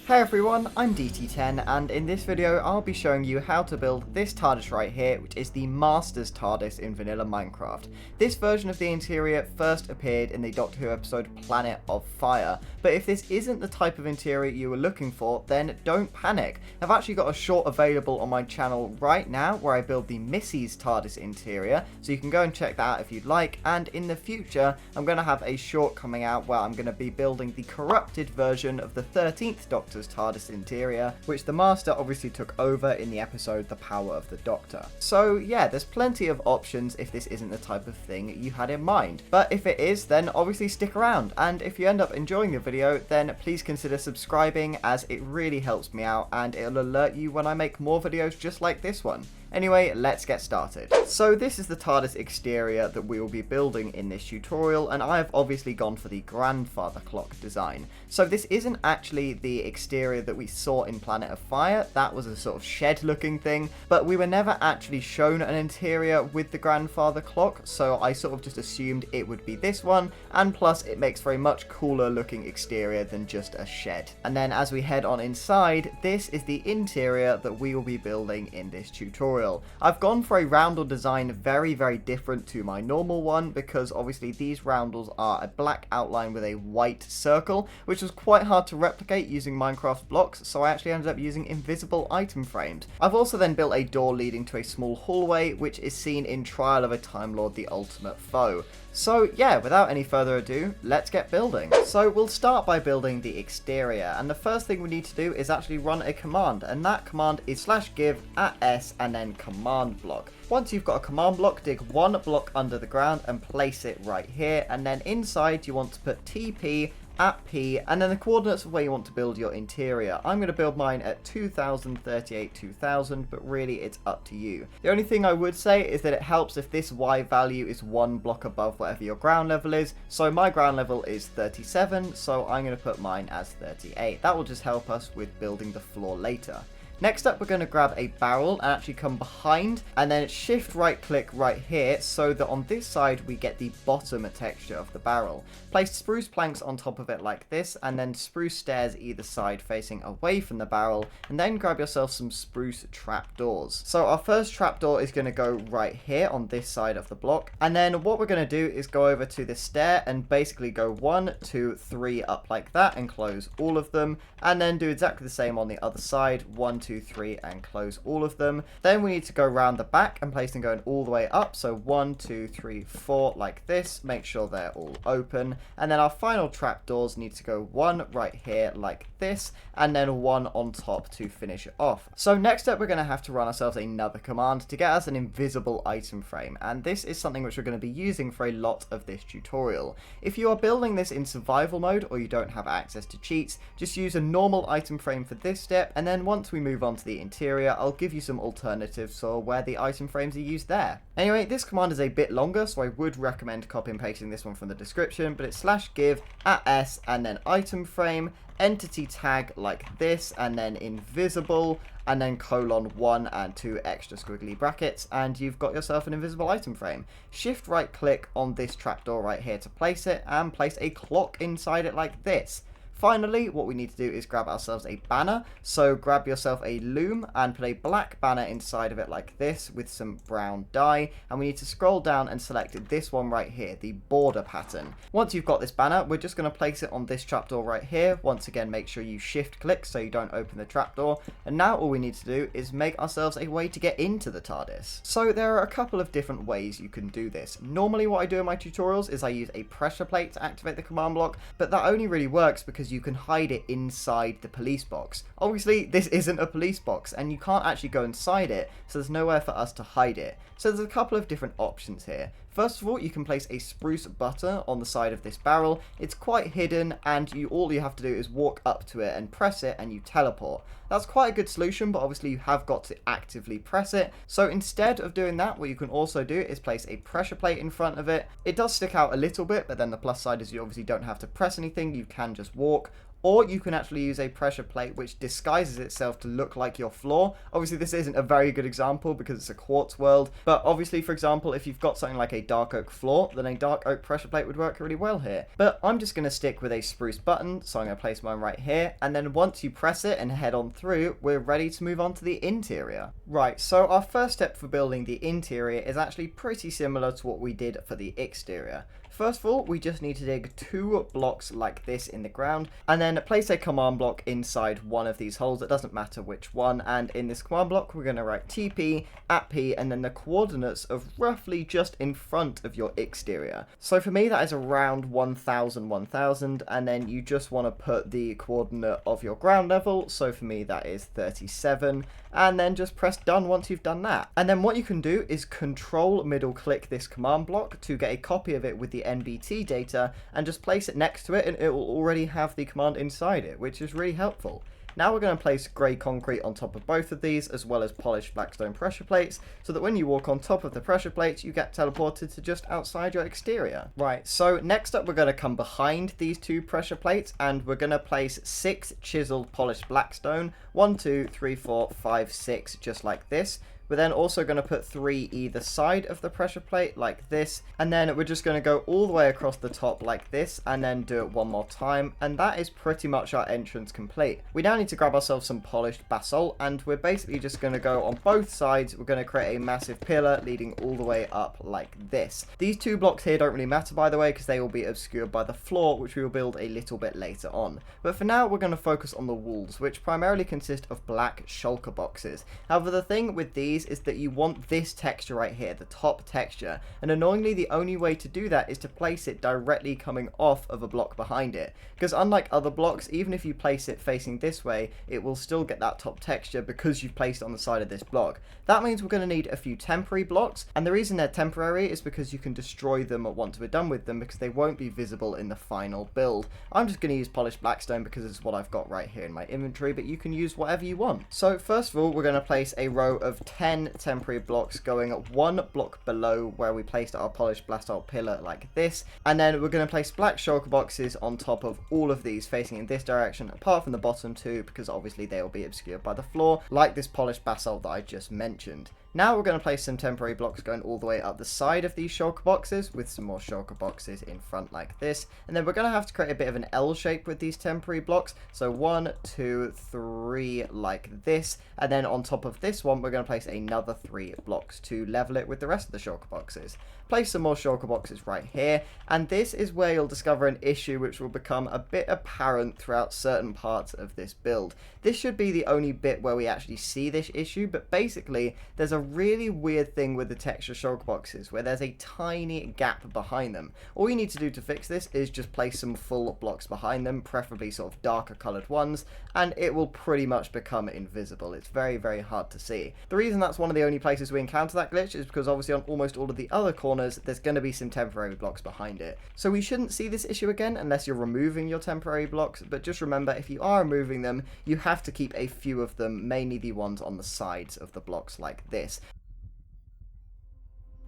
Hey everyone, I'm DT10 and in this video I'll be showing you how to build this TARDIS right here, which is the Master TARDIS in vanilla Minecraft. This version of the interior first appeared in the Doctor Who episode Planet of Fire, but if this isn't the type of interior you were looking for, then don't panic. I've actually got a short available on my channel right now where I build the Missy's TARDIS interior, so you can go and check that out if you'd like, and in the future I'm going to have a short coming out where I'm going to be building the corrupted version of the 13th Doctor's TARDIS interior, which the Master obviously took over in the episode The Power of the Doctor. So yeah, there's plenty of options if this isn't the type of thing you had in mind. But if it is, then obviously stick around, and if you end up enjoying the video, then please consider subscribing, as it really helps me out and it'll alert you when I make more videos just like this one. Anyway, let's get started. So this is the TARDIS exterior that we will be building in this tutorial, and I have obviously gone for the grandfather clock design. So this isn't actually the exterior that we saw in Planet of Fire. That was a sort of shed looking thing, but we were never actually shown an interior with the grandfather clock, so I sort of just assumed it would be this one, and plus it makes for a much cooler looking exterior than just a shed. And then as we head on inside, this is the interior that we will be building in this tutorial. I've gone for a roundel design very different to my normal one, because obviously these roundels are a black outline with a white circle, which was quite hard to replicate using Minecraft blocks, so I actually ended up using invisible item frames. I've also then built a door leading to a small hallway, which is seen in Trial of a Time Lord: The Ultimate Foe. So yeah, without any further ado, let's get building. So we'll start by building the exterior, and the first thing we need to do is actually run a command, and that command is /give @s and then command block. Once you've got a command block, dig one block under the ground and place it right here, and then inside you want to put TP at P, and then the coordinates of where you want to build your interior. I'm going to build mine at 2038 2000, but really it's up to you. The only thing I would say is that it helps if this Y value is one block above whatever your ground level is. So my ground level is 37, so I'm going to put mine as 38. That will just help us with building the floor later. Next up, we're going to grab a barrel and actually come behind, and then shift right click right here, so that on this side we get the bottom texture of the barrel. Place spruce planks on top of it like this, and then spruce stairs either side facing away from the barrel, and then grab yourself some spruce trapdoors. So our first trapdoor is going to go right here on this side of the block, and then what we're going to do is go over to the stair and basically go 1, 2, 3 up like that and close all of them, and then do exactly the same on the other side, 1, 2, 3 and close all of them. Then we need to go around the back and place them going all the way up, so 1, 2, 3, 4 like this. Make sure they're all open, and then our final trapdoors need to go 1 right here like this, and then 1 on top to finish it off. So next up, we're going to have to run ourselves another command to get us an invisible item frame, and this is something which we're going to be using for a lot of this tutorial. If you are building this in survival mode or you don't have access to cheats, just use a normal item frame for this step, and then once we move on to the interior, I'll give you some alternatives for where the item frames are used there. Anyway, this command is a bit longer, so I would recommend copy and pasting this one from the description, but it's /give @s and then item frame, entity tag like this, and then invisible, and then :1 and 2 extra squiggly brackets, and you've got yourself an invisible item frame. Shift right click on this trapdoor right here to place it, and place a clock inside it like this. Finally, what we need to do is grab ourselves a banner, so grab yourself a loom and put a black banner inside of it like this with some brown dye, and we need to scroll down and select this one right here, the border pattern. Once you've got this banner, we're just going to place it on this trapdoor right here. Once again, make sure you shift click so you don't open the trapdoor, and now all we need to do is make ourselves a way to get into the TARDIS. So there are a couple of different ways you can do this. Normally what I do in my tutorials is I use a pressure plate to activate the command block, but that only really works because you can hide it inside the police box. Obviously this isn't a police box and you can't actually go inside it, so there's nowhere for us to hide it. So there's a couple of different options here. First of all, you can place a spruce butter on the side of this barrel. It's quite hidden, and all you have to do is walk up to it and press it and you teleport. That's quite a good solution, but obviously you have got to actively press it. So instead of doing that, what you can also do is place a pressure plate in front of it. It does stick out a little bit, but then the plus side is you obviously don't have to press anything, you can just walk. or you can actually use a pressure plate which disguises itself to look like your floor. Obviously this isn't a very good example because it's a quartz world, but obviously, for example, if you've got something like a dark oak floor, then a dark oak pressure plate would work really well here. But I'm just going to stick with a spruce button, so I'm going to place mine right here, and then once you press it and head on through, we're ready to move on to the interior. Right, so our first step for building the interior is actually pretty similar to what we did for the exterior. First of all, we just need to dig 2 blocks like this in the ground, and then place a command block inside one of these holes. It doesn't matter which one, and in this command block, we're going to write TP at P, and then the coordinates of roughly just in front of your exterior. So for me, that is around 1000, 1000, and then you just want to put the coordinate of your ground level. So for me, that is 37, and then just press done once you've done that. And then what you can do is control middle click this command block to get a copy of it with the NBT data and just place it next to it, and it will already have the command inside it, which is really helpful. Now we're going to place grey concrete on top of both of these, as well as polished blackstone pressure plates, so that when you walk on top of the pressure plates, you get teleported to just outside your exterior. Right, so next up we're going to come behind these 2 pressure plates, and we're going to place 6 chiseled polished blackstone, 1, 2, 3, 4, 5, 6, just like this. We're then also going to put 3 either side of the pressure plate like this, and then we're just going to go all the way across the top like this, and then do it one more time, and that is pretty much our entrance complete. We now need to grab ourselves some polished basalt, and we're basically just going to go on both sides. We're going to create a massive pillar leading all the way up like this. These 2 blocks here don't really matter, by the way, because they will be obscured by the floor, which we will build a little bit later on. But for now, we're going to focus on the walls, which primarily consist of black shulker boxes. However, the thing with these is that you want this texture right here, the top texture, and annoyingly the only way to do that is to place it directly coming off of a block behind it, because unlike other blocks, even if you place it facing this way, it will still get that top texture because you've placed it on the side of this block. That means we're going to need a few temporary blocks, and the reason they're temporary is because you can destroy them once we're done with them, because they won't be visible in the final build. I'm just going to use polished blackstone because it's what I've got right here in my inventory, but you can use whatever you want. So first of all, we're going to place a row of 10 temporary blocks going 1 block below where we placed our polished basalt pillar like this, and then we're going to place black shulker boxes on top of all of these facing in this direction, apart from the bottom 2 because obviously they will be obscured by the floor like this polished basalt that I just mentioned. Now we're going to place some temporary blocks going all the way up the side of these shulker boxes with some more shulker boxes in front like this, and then we're going to have to create a bit of an L shape with these temporary blocks, so 1, 2, 3 like this, and then on top of this one we're going to place another 3 blocks to level it with the rest of the shulker boxes. Place some more shulker boxes right here, and this is where you'll discover an issue which will become a bit apparent throughout certain parts of this build. This should be the only bit where we actually see this issue, but basically there's a really weird thing with the texture shulker boxes where there's a tiny gap behind them. All you need to do to fix this is just place some full blocks behind them, preferably sort of darker coloured ones, and it will pretty much become invisible. It's very, very hard to see. The reason that's one of the only places we encounter that glitch is because obviously on almost all of the other corners there's going to be some temporary blocks behind it. So we shouldn't see this issue again unless you're removing your temporary blocks, but just remember, if you are removing them, you have to keep a few of them, mainly the ones on the sides of the blocks like this.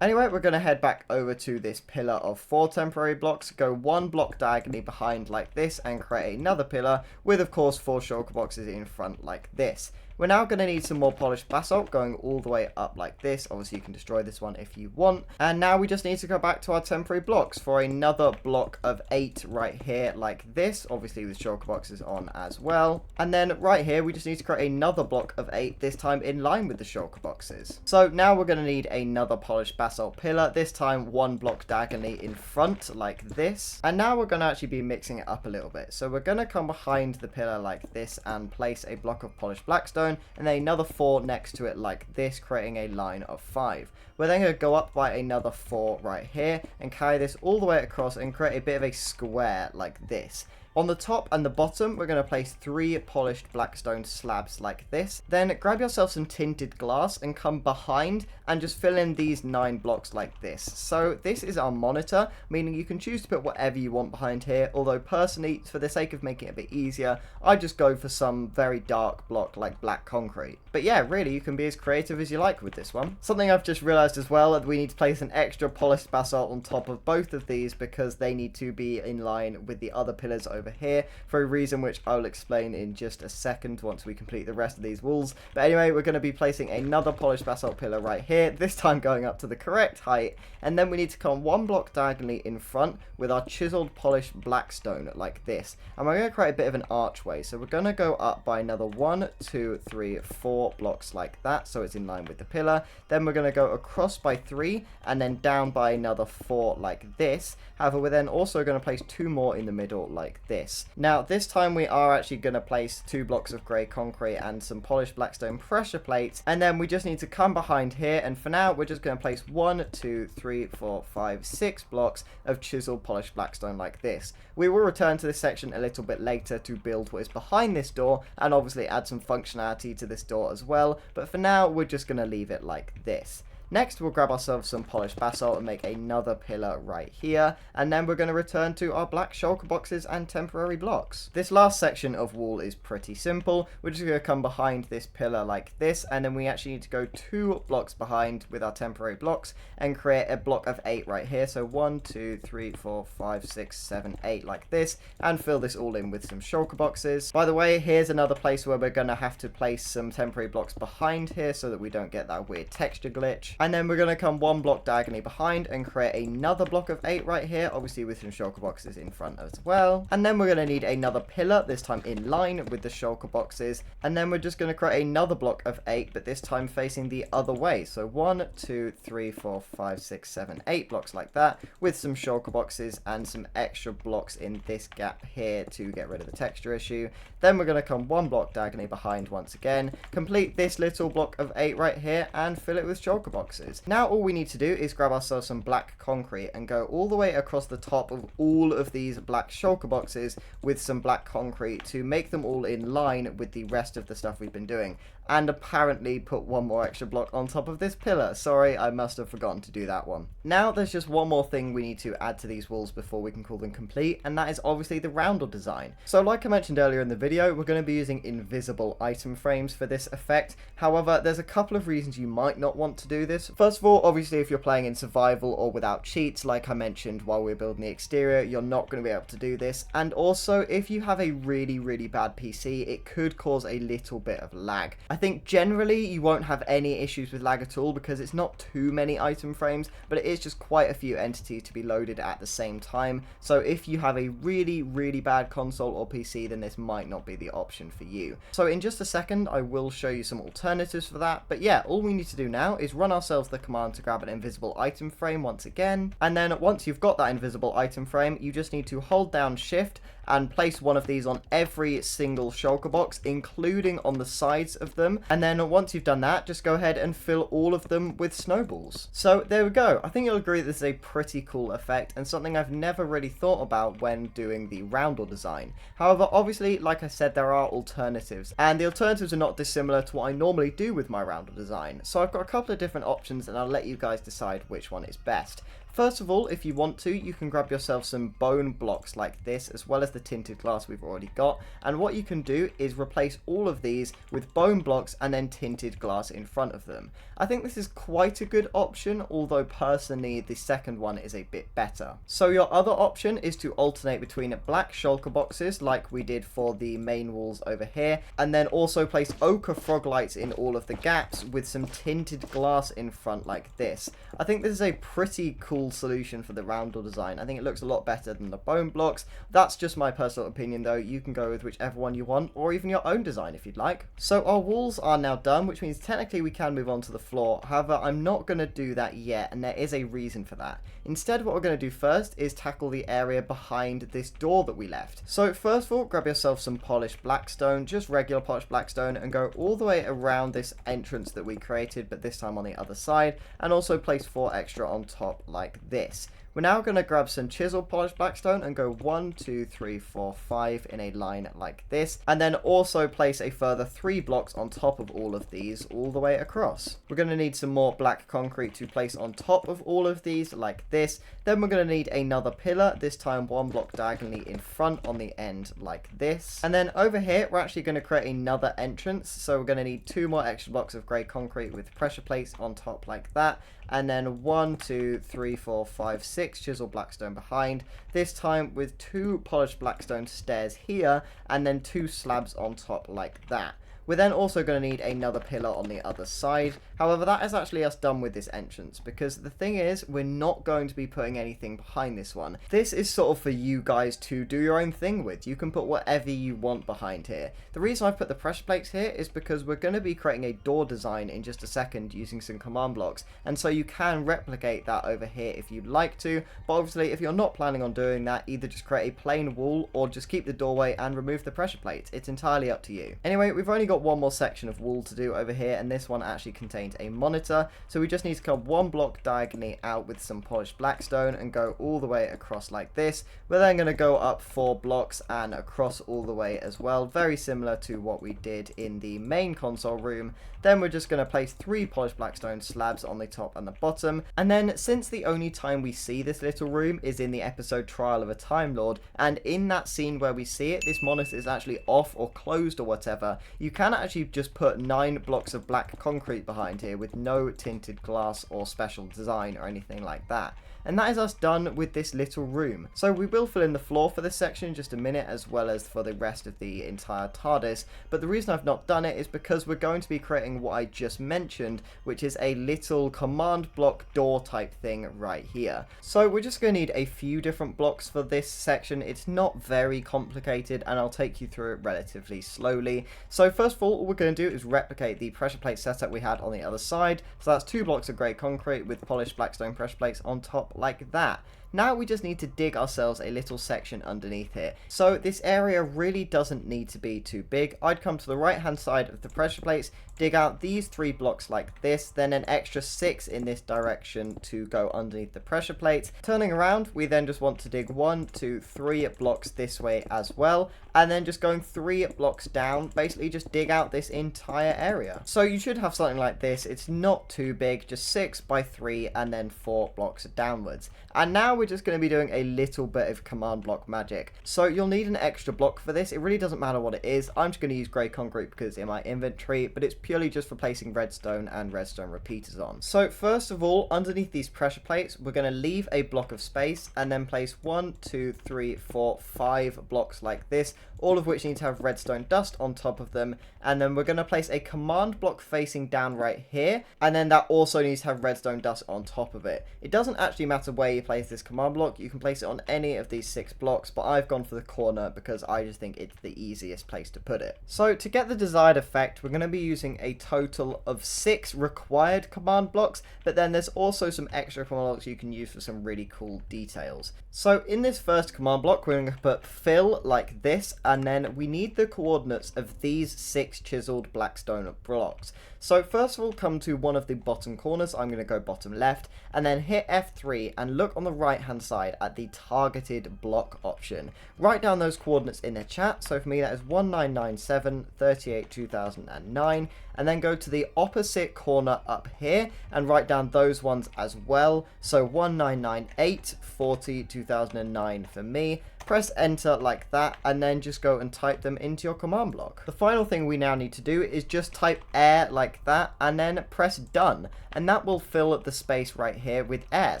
Anyway, we're going to head back over to this pillar of 4 temporary blocks, go 1 block diagonally behind like this, and create another pillar with, of course, 4 shulker boxes in front like this. We're now going to need some more polished basalt going all the way up like this. Obviously, you can destroy this one if you want. And now we just need to go back to our temporary blocks for another block of 8 right here like this. Obviously, with shulker boxes on as well. And then right here, we just need to create another block of 8, this time in line with the shulker boxes. So now we're going to need another polished basalt pillar, this time 1 block diagonally in front like this. And now we're going to actually be mixing it up a little bit. So we're going to come behind the pillar like this and place a block of polished blackstone, and then another 4 next to it like this, creating a line of 5. We're then going to go up by another 4 right here and carry this all the way across and create a bit of a square like this. On the top and the bottom, we're going to place 3 polished blackstone slabs like this. Then grab yourself some tinted glass and come behind and just fill in these 9 blocks like this. So this is our monitor, meaning you can choose to put whatever you want behind here, although personally, for the sake of making it a bit easier, I just go for some very dark block like black concrete. But yeah, really, you can be as creative as you like with this one. Something I've just realized as well, that we need to place an extra polished basalt on top of both of these because they need to be in line with the other pillars over over here for a reason which I'll explain in just a second once we complete the rest of these walls. But anyway, we're going to be placing another polished basalt pillar right here, this time going up to the correct height, and then we need to come one block diagonally in front with our chiseled polished black stone like this. And we're going to create a bit of an archway, so we're going to go up by another 1, 2, 3, 4 blocks like that, so it's in line with the pillar. Then we're going to go across by 3 and then down by another 4 like this. However, we're then also going to place 2 more in the middle like this. Now this time we are actually going to place 2 blocks of grey concrete and some polished blackstone pressure plates, and then we just need to come behind here, and for now we're just going to place 1, 2, 3, 4, 5, 6 blocks of chiseled polished blackstone like this. We will return to this section a little bit later to build what is behind this door and obviously add some functionality to this door as well, but for now we're just going to leave it like this. Next, we'll grab ourselves some polished basalt and make another pillar right here, and then we're going to return to our black shulker boxes and temporary blocks. This last section of wall is pretty simple. We're just going to come behind this pillar like this, and then we actually need to go 2 blocks behind with our temporary blocks and create a block of 8 right here. So 1, 2, 3, 4, 5, 6, 7, 8 like this, and fill this all in with some shulker boxes. By the way, here's another place where we're going to have to place some temporary blocks behind here so that we don't get that weird texture glitch. And then we're going to come 1 block diagonally behind and create another block of 8 right here, obviously with some shulker boxes in front as well. And then we're going to need another pillar, this time in line with the shulker boxes. And then we're just going to create another block of 8, but this time facing the other way. So 1, 2, 3, 4, 5, 6, 7, 8 blocks like that, with some shulker boxes and some extra blocks in this gap here to get rid of the texture issue. Then we're going to come 1 block diagonally behind once again, complete this little block of 8 right here, and fill it with shulker boxes. Now all we need to do is grab ourselves some black concrete and go all the way across the top of all of these black shulker boxes with some black concrete to make them all in line with the rest of the stuff we've been doing. And apparently put 1 more extra block on top of this pillar. Sorry, I must have forgotten to do that one. Now there's just one more thing we need to add to these walls before we can call them complete, and that is obviously the roundel design. So like I mentioned earlier in the video, we're going to be using invisible item frames for this effect. However, there's a couple of reasons you might not want to do this. First of all, obviously if you're playing in survival or without cheats, like I mentioned while we were building the exterior, you're not going to be able to do this. And also, if you have a really bad PC, it could cause a little bit of lag. I think generally you won't have any issues with lag at all because it's not too many item frames, but it is just quite a few entities to be loaded at the same time. So if you have a really bad console or PC, then this might not be the option for you. So in just a second, I will show you some alternatives for that. But yeah, all we need to do now is run ourselves the command to grab an invisible item frame once again. And then once you've got that invisible item frame, you just need to hold down shift and place one of these on every single shulker box, including on the sides of them. And then once you've done that, just go ahead and fill all of them with snowballs. So there we go. I think you'll agree that this is a pretty cool effect and something I've never really thought about when doing the roundel design. However, obviously, like I said, there are alternatives, and the alternatives are not dissimilar to what I normally do with my roundel design. So I've got a couple of different options and I'll let you guys decide which one is best. First of all, if you want to, you can grab yourself some bone blocks like this, as well as the tinted glass we've already got. And what you can do is replace all of these with bone blocks and then tinted glass in front of them. I think this is quite a good option, although personally the second one is a bit better. So your other option is to alternate between black shulker boxes like we did for the main walls over here, and then also place ochre frog lights in all of the gaps with some tinted glass in front like this. I think this is a pretty cool solution for the roundel design. I think it looks a lot better than the bone blocks. That's just my personal opinion though. You can go with whichever one you want, or even your own design if you'd like. So our walls are now done, which means technically we can move on to the floor. However, I'm not going to do that yet, and there is a reason for that. Instead, what we're going to do first is tackle the area behind this door that we left. So first of all, grab yourself some polished blackstone, just regular polished blackstone, and go all the way around this entrance that we created, but this time on the other side, and also place 4 extra on top like this. We're now going to grab some chiseled polished blackstone and go 1, 2, 3, 4, 5 in a line like this, and then also place a further 3 blocks on top of all of these all the way across. We're going to need some more black concrete to place on top of all of these like this. Then we're going to need another pillar, this time 1 block diagonally in front on the end like this. And then over here we're actually going to create another entrance, so we're going to need 2 more extra blocks of grey concrete with pressure plates on top like that. and then 1, 2, 3, 4, 5, 6 chiseled blackstone behind, this time with 2 polished blackstone stairs here, and then 2 slabs on top like that. We're then also going to need another pillar on the other side. However, that is actually us done with this entrance, because the thing is, we're not going to be putting anything behind this one. This is sort of for you guys to do your own thing with. You can put whatever you want behind here. The reason I've put the pressure plates here is because we're going to be creating a door design in just a second using some command blocks, and so you can replicate that over here if you'd like to, but obviously if you're not planning on doing that, either just create a plain wall or just keep the doorway and remove the pressure plates. It's entirely up to you. Anyway, we've only got one more section of wall to do over here, and this one actually contains a monitor, so we just need to come 1 block diagonally out with some polished blackstone and go all the way across like this. We're then going to go up 4 blocks and across all the way as well, very similar to what we did in the main console room. Then we're just going to place 3 polished blackstone slabs on the top and the bottom, and then since the only time we see this little room is in the episode Trial of a Time Lord, and in that scene where we see it, this monitor is actually off or closed or whatever, you can actually just put 9 blocks of black concrete behind here with no tinted glass or special design or anything like that. And that is us done with this little room. So we will fill in the floor for this section in just a minute, as well as for the rest of the entire TARDIS, but the reason I've not done it is because we're going to be creating what I just mentioned, which is a little command block door type thing right here. So we're just going to need a few different blocks for this section. It's not very complicated, and I'll take you through it relatively slowly. So first of all we're going to do is replicate the pressure plate setup we had on the other side. So that's 2 blocks of grey concrete with polished blackstone pressure plates on top like that. Now we just need to dig ourselves a little section underneath here. So this area really doesn't need to be too big. I'd come to the right hand side of the pressure plates, dig out these 3 blocks like this, then an extra 6 in this direction to go underneath the pressure plates. Turning around, we then just want to dig 1, 2, 3 blocks this way as well, and then just going 3 blocks down, basically just dig out this entire area. So you should have something like this. It's not too big, just 6 by 3 and then 4 blocks downwards. And now we're just going to be doing a little bit of command block magic. So you'll need an extra block for this. It really doesn't matter what it is. I'm just going to use grey concrete because it's in my inventory, but it's purely just for placing redstone and redstone repeaters on. So first of all, underneath these pressure plates, we're going to leave a block of space and then place 1, 2, 3, 4, 5 blocks like this, all of which need to have redstone dust on top of them. And then we're going to place a command block facing down right here, and then that also needs to have redstone dust on top of it. It doesn't actually matter where you place this command block. You can place it on any of these 6 blocks, but I've gone for the corner because I just think it's the easiest place to put it. So to get the desired effect, we're going to be using a total of 6 required command blocks, but then there's also some extra command blocks you can use for some really cool details. So in this first command block, we're going to put fill like this, and then we need the coordinates of these 6 chiseled blackstone blocks. So first of all, come to one of the bottom corners. I'm going to go bottom left, and then hit F3 and look on the right hand side at the targeted block option. Write down those coordinates in the chat. So for me that is 1997 38 2009, and then go to the opposite corner up here and write down those ones as well. So 1998 40 2009 for me. Press enter like that, and then just go and type them into your command block. The final thing we now need to do is just type air like that, and then press done, and that will fill the space right here with air,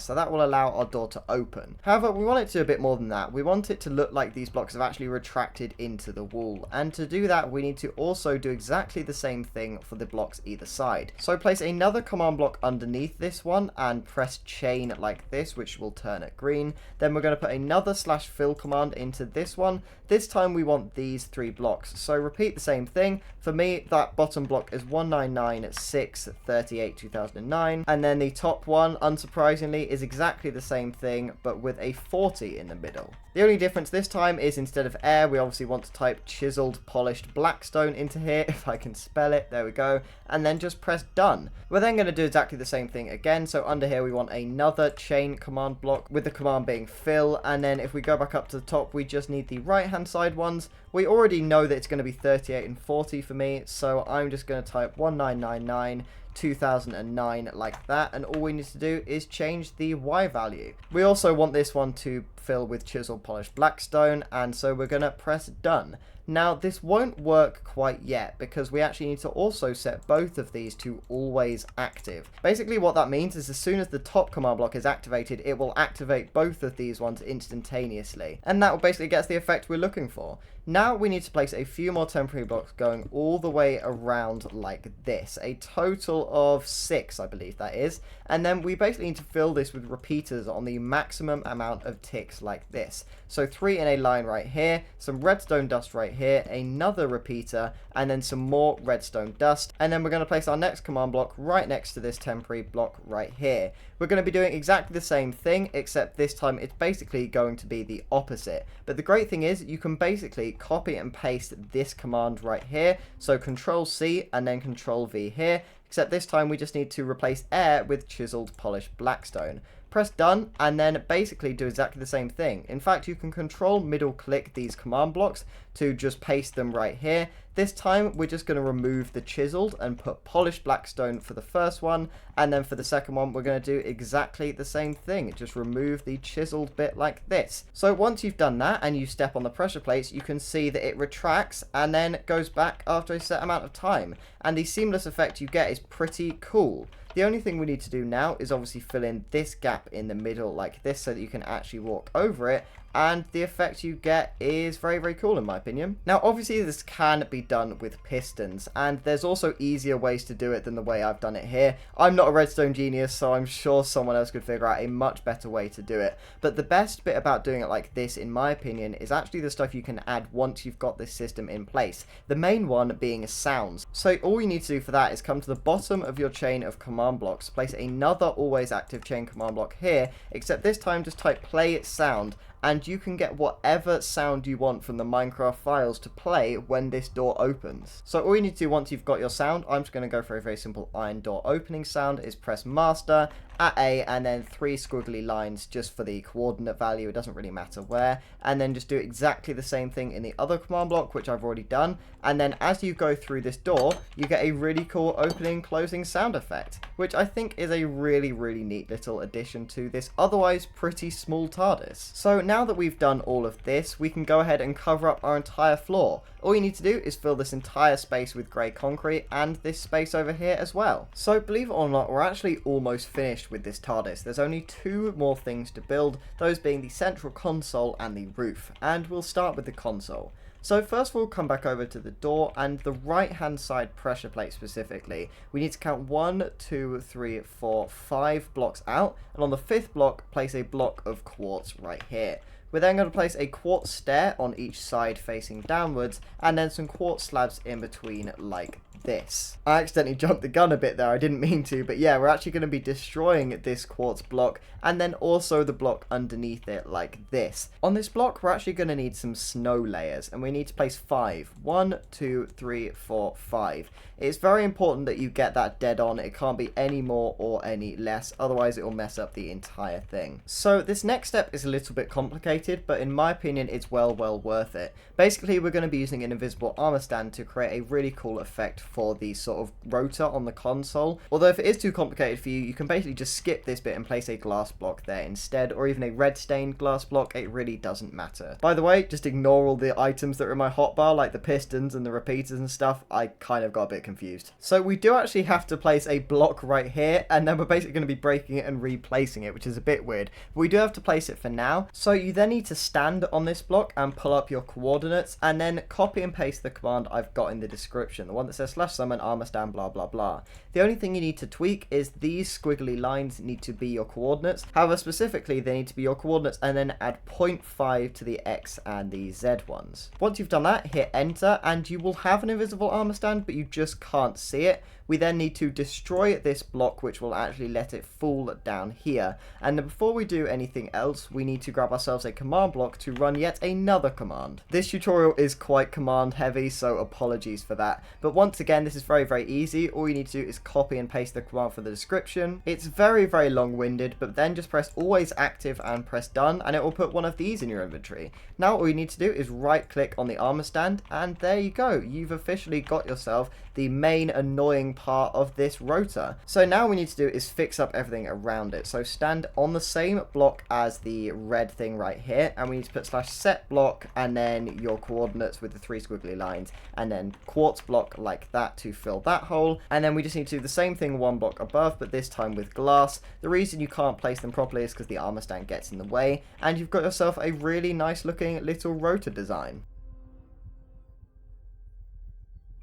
so that will allow our door to open. However, we want it to do a bit more than that. We want it to look like these blocks have actually retracted into the wall, and to do that we need to also do exactly the same thing for the blocks either side. So place another command block underneath this one and press chain like this, which will turn it green. Then we're going to put another /fill command into this one. This time we want these 3 blocks, so repeat the same thing. For me, that bottom block is 1996 38 2009, and then the top one, unsurprisingly, is exactly the same thing but with a 40 in the middle. The only difference this time is instead of air, we obviously want to type chiseled polished blackstone into here, if I can spell it. There we go, and then just press done. We're then going to do exactly the same thing again. So under here we want another chain command block with the command being fill, and then if we go back up to the top, we just need the right hand side ones. We already know that it's going to be 38 and 40 for me, so I'm just going to type 1999 2009 like that, and all we need to do is change the Y value. We also want this one to fill with chiseled polished blackstone, and so we're going to press done. Now, this won't work quite yet because we actually need to also set both of these to always active. Basically, what that means is as soon as the top command block is activated, it will activate both of these ones instantaneously. And that will basically get us the effect we're looking for. Now we need to place a few more temporary blocks going all the way around like this. A total of 6, I believe that is. And then we basically need to fill this with repeaters on the maximum amount of ticks like this. So 3 in a line right here, some redstone dust right here, another repeater, and then some more redstone dust. And then we're going to place our next command block right next to this temporary block right here. We're going to be doing exactly the same thing, except this time it's basically going to be the opposite. But the great thing is you can basically copy and paste this command right here. So Control C and then Control V here, except this time we just need to replace air with chiseled polished blackstone. Press done and then basically do exactly the same thing. In fact, you can control middle click these command blocks to just paste them right here. This time we're just going to remove the chiseled and put polished blackstone for the first one, and then for the second one we're going to do exactly the same thing, just remove the chiseled bit like this. So once you've done that and you step on the pressure plates, you can see that it retracts and then goes back after a set amount of time, and the seamless effect you get is pretty cool. The only thing we need to do now is obviously fill in this gap in the middle like this so that you can actually walk over it, and the effect you get is very, very cool in my opinion. Now obviously this can be done with pistons, and there's also easier ways to do it than the way I've done it here. I'm not a redstone genius, so I'm sure someone else could figure out a much better way to do it. But the best bit about doing it like this, in my opinion, is actually the stuff you can add once you've got this system in place. The main one being sounds. So all you need to do for that is come to the bottom of your chain of command blocks, place another always active chain command block here, except this time just type play sound, and you can get whatever sound you want from the Minecraft files to play when this door opens. So all you need to do once you've got your sound, I'm just going to go for a very simple iron door opening sound, is press master at A and then 3 squiggly lines just for the coordinate value, it doesn't really matter where, and then just do exactly the same thing in the other command block, which I've already done. And then as you go through this door, you get a really cool opening closing sound effect, which I think is a really, really neat little addition to this otherwise pretty small TARDIS. So now that we've done all of this, we can go ahead and cover up our entire floor. All you need to do is fill this entire space with grey concrete and this space over here as well. So believe it or not, we're actually almost finished with this TARDIS. There's only 2 more things to build, those being the central console and the roof, and we'll start with the console. So first of all, come back over to the door and the right hand side pressure plate specifically. We need to count 1, 2, 3, 4, 5 blocks out, and on the 5th block place a block of quartz right here. We're then going to place a quartz stair on each side facing downwards, and then some quartz slabs in between like this. I accidentally jumped the gun a bit there, I didn't mean to, but yeah, we're actually going to be destroying this quartz block and then also the block underneath it like this. On this block we're actually going to need some snow layers, and we need to place 5. 1, 2, 3, 4, 5. It's very important that you get that dead on, it can't be any more or any less, otherwise it will mess up the entire thing. So this next step is a little bit complicated, but in my opinion it's well worth it. Basically we're going to be using an invisible armor stand to create a really cool effect for the sort of rotor on the console. Although if it is too complicated for you, you can basically just skip this bit and place a glass block there instead, or even a red stained glass block, it really doesn't matter. By the way, just ignore all the items that are in my hotbar, like the pistons and the repeaters and stuff, I kind of got a bit confused. So we do actually have to place a block right here, and then we're basically going to be breaking it and replacing it, which is a bit weird. But we do have to place it for now. So you then need to stand on this block and pull up your coordinates, and then copy and paste the command I've got in the description, the one that says /summon armor stand blah blah blah. The only thing you need to tweak is these squiggly lines need to be your coordinates. However, specifically they need to be your coordinates, and then add 0.5 to the X and the Z ones. Once you've done that, hit enter and you will have an invisible armor stand, but you just can't see it. We then need to destroy this block, which will actually let it fall down here. And before we do anything else, we need to grab ourselves a command block to run yet another command. This tutorial is quite command heavy, so apologies for that. But once again, this is very easy. All you need to do is copy and paste the command for the description. It's very long-winded, but then just press always active and press done, and it will put one of these in your inventory. Now all you need to do is right click on the armor stand, and there you go. You've officially got yourself the main annoying part of this rotor. So now what we need to do is fix up everything around it. So stand on the same block as the red thing right here, and we need to put /set block and then your coordinates with the 3 squiggly lines, and then quartz block like that to fill that hole. And then we just need to do the same thing 1 block above, but this time with glass. The reason you can't place them properly is because the armor stand gets in the way, and you've got yourself a really nice looking little rotor design.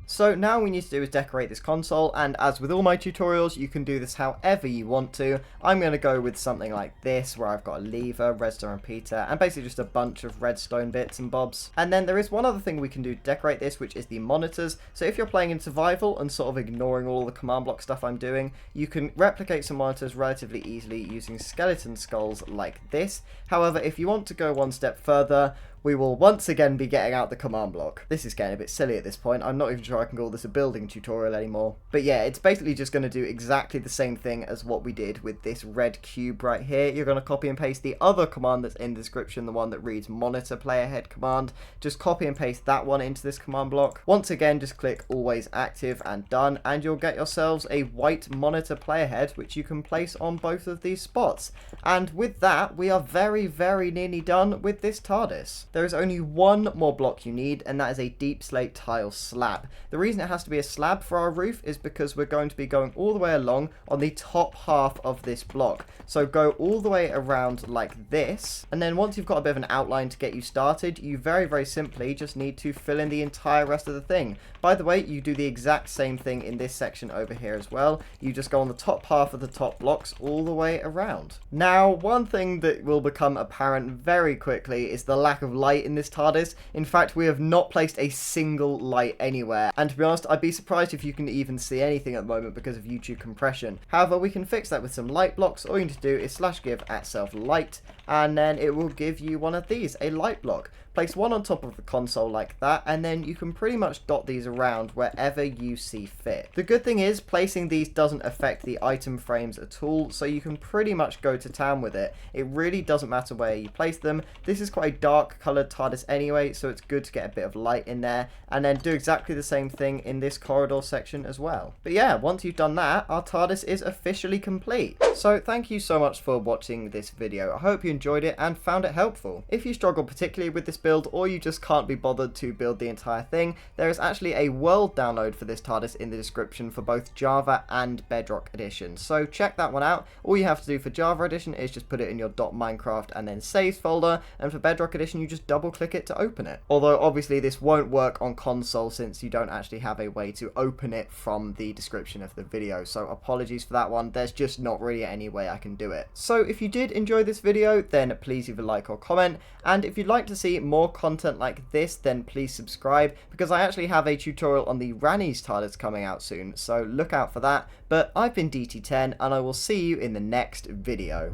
So now what we need to do is decorate this console, and as with all my tutorials, you can do this however you want to. I'm going to go with something like this, where I've got a lever, redstone repeater, and basically just a bunch of redstone bits and bobs. And then there is one other thing we can do to decorate this, which is the monitors. So if you're playing in survival and sort of ignoring all the command block stuff I'm doing, you can replicate some monitors relatively easily using skeleton skulls like this. However, if you want to go one step further, we will once again be getting out the command block. This is getting a bit silly at this point. I'm not even sure I can call this a building tutorial anymore. But yeah, it's basically just going to do exactly the same thing as what we did with this red cube right here. You're going to copy and paste the other command that's in the description, the one that reads monitor player head command. Just copy and paste that one into this command block. Once again, just click always active and done, and you'll get yourselves a white monitor player head, which you can place on both of these spots. And with that, we are very, very nearly done with this TARDIS. There is only one more block you need, and that is a deep slate tile slab. The reason it has to be a slab for our roof is because we're going to be going all the way along on the top half of this block. So go all the way around like this, and then once you've got a bit of an outline to get you started, you very, very simply just need to fill in the entire rest of the thing. By the way, you do the exact same thing in this section over here as well. You just go on the top half of the top blocks all the way around. Now, one thing that will become apparent very quickly is the lack of light in this TARDIS. In fact, we have not placed a single light anywhere, and to be honest, I'd be surprised if you can even see anything at the moment because of YouTube compression. However, we can fix that with some light blocks. All you need to do is /give @self light, and then it will give you one of these, a light block. Place one on top of the console like that, and then you can pretty much dot these around wherever you see fit. The good thing is, placing these doesn't affect the item frames at all, so you can pretty much go to town with it. It really doesn't matter where you place them. This is quite a dark coloured TARDIS anyway, so it's good to get a bit of light in there, and then do exactly the same thing in this corridor section as well. But yeah, once you've done that, our TARDIS is officially complete. So thank you so much for watching this video. I hope you enjoyed it and found it helpful. If you struggle particularly with this build, or you just can't be bothered to build the entire thing, there is actually a world download for this TARDIS in the description for both Java and Bedrock Edition, so check that one out. All you have to do for Java Edition is just put it in your .minecraft and then saves folder, and for Bedrock Edition you just double click it to open it. Although obviously this won't work on console since you don't actually have a way to open it from the description of the video, so apologies for that one. There's just not really any way I can do it. So if you did enjoy this video, then please leave a like or comment, and if you'd like to see more content like this, then please subscribe, because I actually have a tutorial on the Ranni's TARDIS coming out soon, so look out for that. But I've been DT10, and I will see you in the next video.